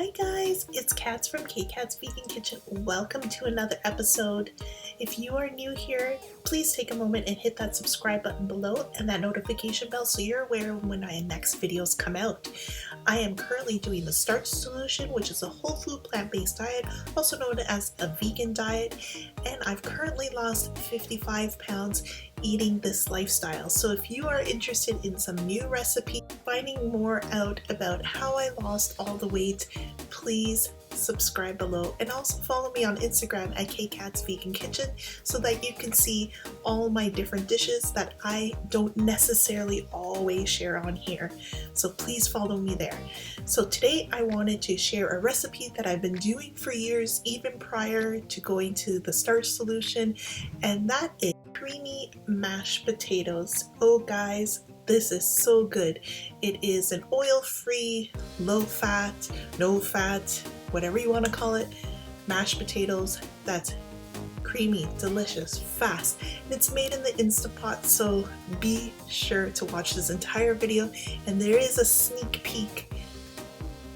Hi guys, it's Katz from kkatz Vegan Kitchen. Welcome to another episode. If you are new here, please take a moment and hit that subscribe button below and that notification bell so you're aware when my next videos come out. I am currently doing the Starch Solution, which is a whole food plant-based diet, also known as a vegan diet, and I've currently lost 55 pounds eating this lifestyle. So if you are interested in some new recipes, finding more out about how I lost all the weight, please subscribe below and also follow me on Instagram at kkatz Vegan Kitchen so that you can see all my different dishes that I don't necessarily always share on here. So please follow me there. So today I wanted to share a recipe that I've been doing for years, even prior to going to the Starch Solution, and that is creamy mashed potatoes. Oh guys, this is so good. It is an oil-free, low-fat, no-fat, whatever you want to call it, mashed potatoes that's creamy, delicious, fast, and it's made in the Instapot, so be sure to watch this entire video, and there is a sneak peek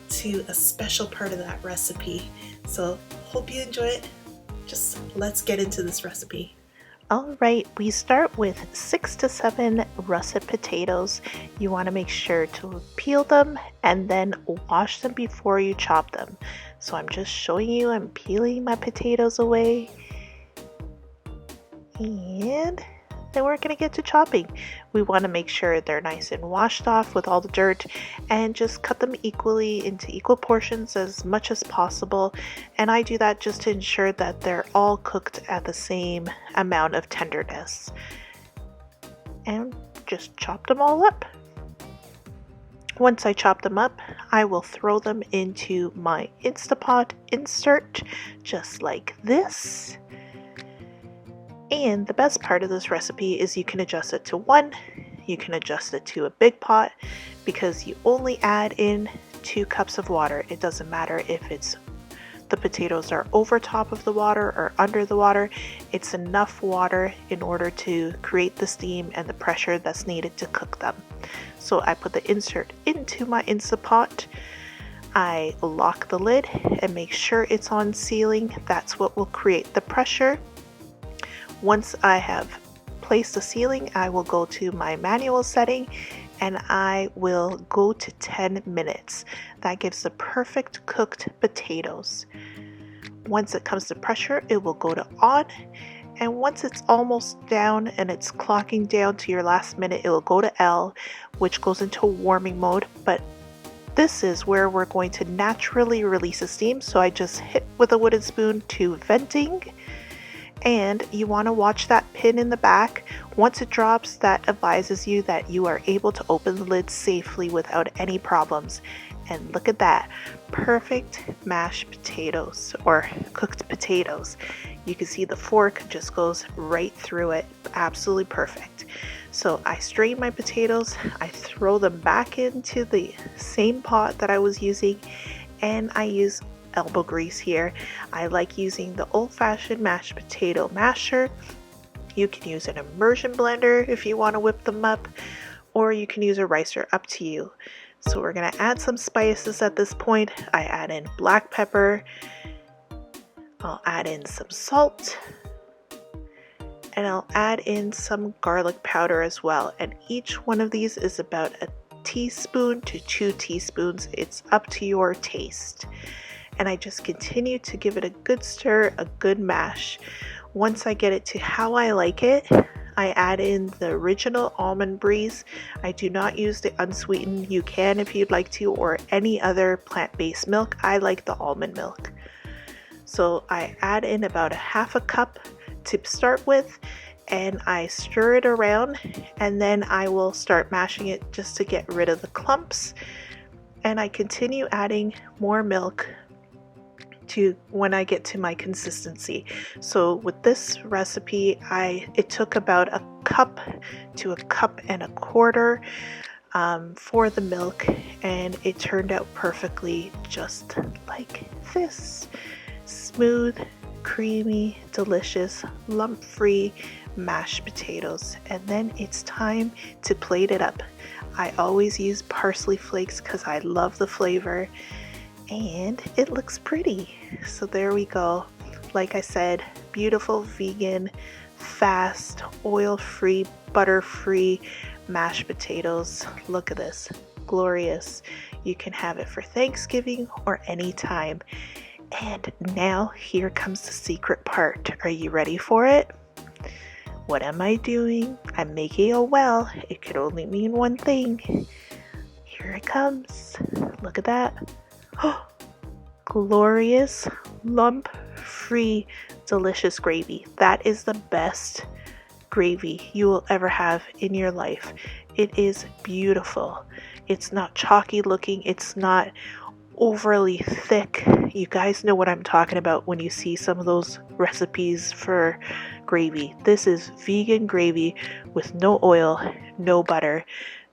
to a special part of that recipe. So hope you enjoy it. Just let's get into this recipe. Alright, we start with 6 to 7 russet potatoes. You want to make sure to peel them and then wash them before you chop them. So I'm just showing you, I'm peeling my potatoes away. And then we're going to get to chopping. We want to make sure they're nice and washed off with all the dirt and just cut them equally into equal portions as much as possible. And I do that just to ensure that they're all cooked at the same amount of tenderness. And just chop them all up. Once I chop them up, I will throw them into my Instapot insert just like this. And the best part of this recipe is you can adjust it to one, you can adjust it to a big pot, because you only add in 2 cups of water. It doesn't matter if the potatoes are over top of the water or under the water. It's enough water in order to create the steam and the pressure that's needed to cook them. So I put the insert into my Instapot. I lock the lid and make sure it's on sealing. That's what will create the pressure. Once I have placed the sealing, I will go to my manual setting and I will go to 10 minutes. That gives the perfect cooked potatoes. Once it comes to pressure, it will go to on, and once it's almost down and it's clocking down to your last minute, it will go to L, which goes into warming mode. But this is where we're going to naturally release the steam, so I just hit with a wooden spoon to venting. And you want to watch that pin in the back. Once it drops, that advises you that you are able to open the lid safely without any problems. And look at that, perfect mashed potatoes or cooked potatoes. You can see the fork just goes right through it, absolutely perfect. So I strain my potatoes, I throw them back into the same pot that I was using, and I use elbow grease here. I like using the old-fashioned mashed potato masher. You can use an immersion blender if you want to whip them up, or you can use a ricer, up to you. So we're going to add some spices at this point. I add in black pepper, I'll add in some salt, and I'll add in some garlic powder as well. And each one of these is about a teaspoon to 2 teaspoons. It's up to your taste. And I just continue to give it a good stir, a good mash. Once I get it to how I like it, I add in the original almond breeze. I do not use the unsweetened. You can if you'd like to, or any other plant-based milk. I like the almond milk. So I add in about a half a cup to start with, and I stir it around, and then I will start mashing it just to get rid of the clumps. And I continue adding more milk to when I get to my consistency. So with this recipe, it took about a cup to a cup and a quarter for the milk, and it turned out perfectly just like this. Smooth, creamy, delicious, lump-free mashed potatoes. And then it's time to plate it up. I always use parsley flakes because I love the flavor. and it looks pretty. So there we go. Like I said, beautiful vegan, fast, oil-free, butter-free mashed potatoes. Look at this, glorious. You can have it for Thanksgiving or any time. And now here comes the secret part. Are you ready for it? What am I doing? I'm making a well. It could only mean one thing. Here it comes. Look at that. Oh, glorious, lump-free, delicious gravy. That is the best gravy you will ever have in your life. It is beautiful. It's not chalky looking. It's not overly thick. You guys know what I'm talking about when you see some of those recipes for gravy. This is vegan gravy with no oil, no butter.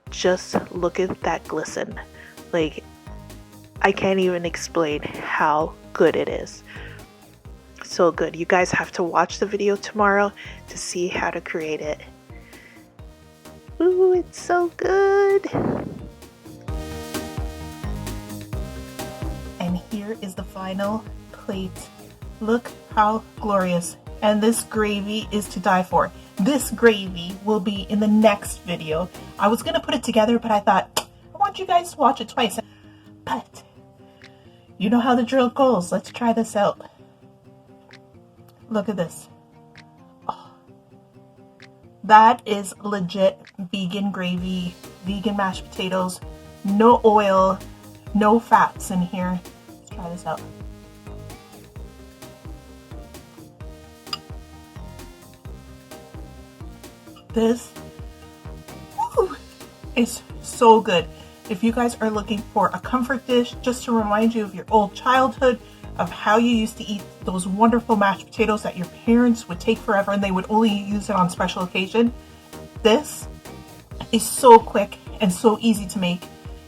Just look at that glisten. Like, I can't even explain how good it is. So good. You guys have to watch the video tomorrow to see how to create it. Ooh, it's so good. And here is the final plate. Look how glorious. And this gravy is to die for. This gravy will be in the next video. I was gonna put it together, but I thought, I want you guys to watch it twice. But you know how the drill goes. Let's try this out. Look at this. Oh, that is legit vegan gravy, vegan mashed potatoes, no oil, no fats in here. Let's try this out. This is so good. If you guys are looking for a comfort dish, just to remind you of your old childhood, of how you used to eat those wonderful mashed potatoes that your parents would take forever and they would only use it on special occasion, this is so quick and so easy to make.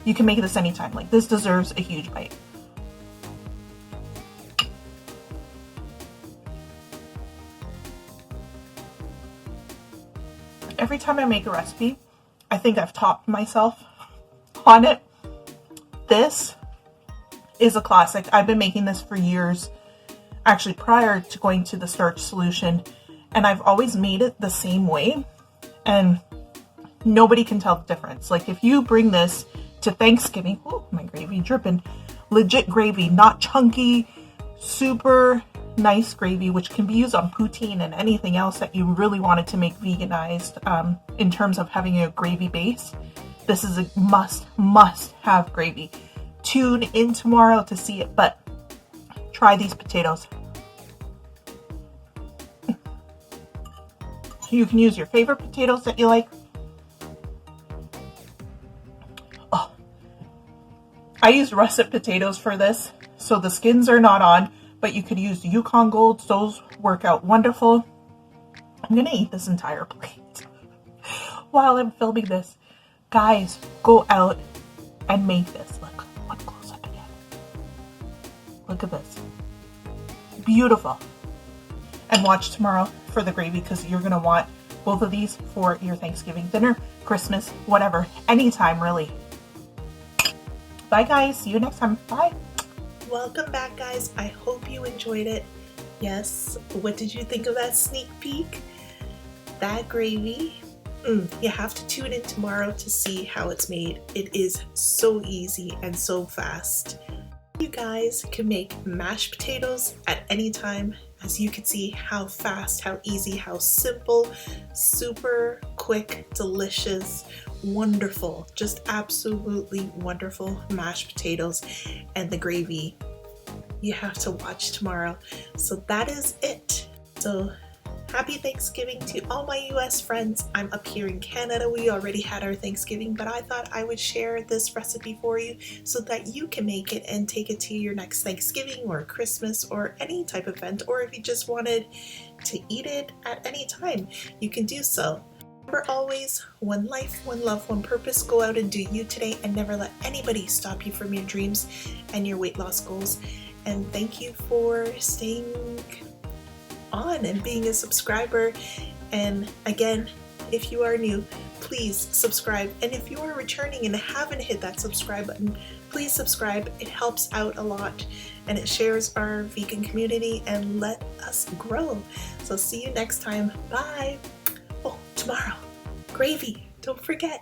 You can make this anytime. Like, this deserves a huge bite. Every time I make a recipe, I think I've topped myself on it. This is a classic. I've been making this for years, actually prior to going to the Starch Solution, and I've always made it the same way, and nobody can tell the difference. Like, if you bring this to Thanksgiving, oh, my gravy dripping, legit gravy, not chunky, super nice gravy, which can be used on poutine and anything else that you really wanted to make veganized, in terms of having a gravy base. This is a must have gravy. Tune in tomorrow to see it, but try these potatoes. You can use your favorite potatoes that you like. Oh, I used russet potatoes for this, so the skins are not on, but you could use Yukon Golds. Those work out wonderful. I'm gonna eat this entire plate while I'm filming this. Guys, go out and make this. Look, one close up again. Look at this. Beautiful. And watch tomorrow for the gravy, because you're gonna want both of these for your Thanksgiving dinner, Christmas, whatever, anytime really. Bye guys, see you next time. Bye. Welcome back, guys. I hope you enjoyed it. Yes, what did you think of that sneak peek? That gravy, you have to tune in tomorrow to see how it's made. It is so easy and so fast. You guys can make mashed potatoes at any time. As you can see how fast, how easy, how simple, super quick, delicious, wonderful, just absolutely wonderful mashed potatoes. And the gravy, you have to watch tomorrow. So that is it. So happy Thanksgiving to all my US friends. I'm up here in Canada. We already had our Thanksgiving, but I thought I would share this recipe for you so that you can make it and take it to your next Thanksgiving or Christmas or any type of event, or if you just wanted to eat it at any time, you can do so. Remember always, one life, one love, one purpose. Go out and do you today and never let anybody stop you from your dreams and your weight loss goals. And thank you for staying on and being a subscriber. And again, if you are new, please subscribe. And if you are returning and haven't hit that subscribe button, please subscribe. It helps out a lot and it shares our vegan community and let us grow. So see you next time. Bye. Oh, tomorrow, gravy. Don't forget.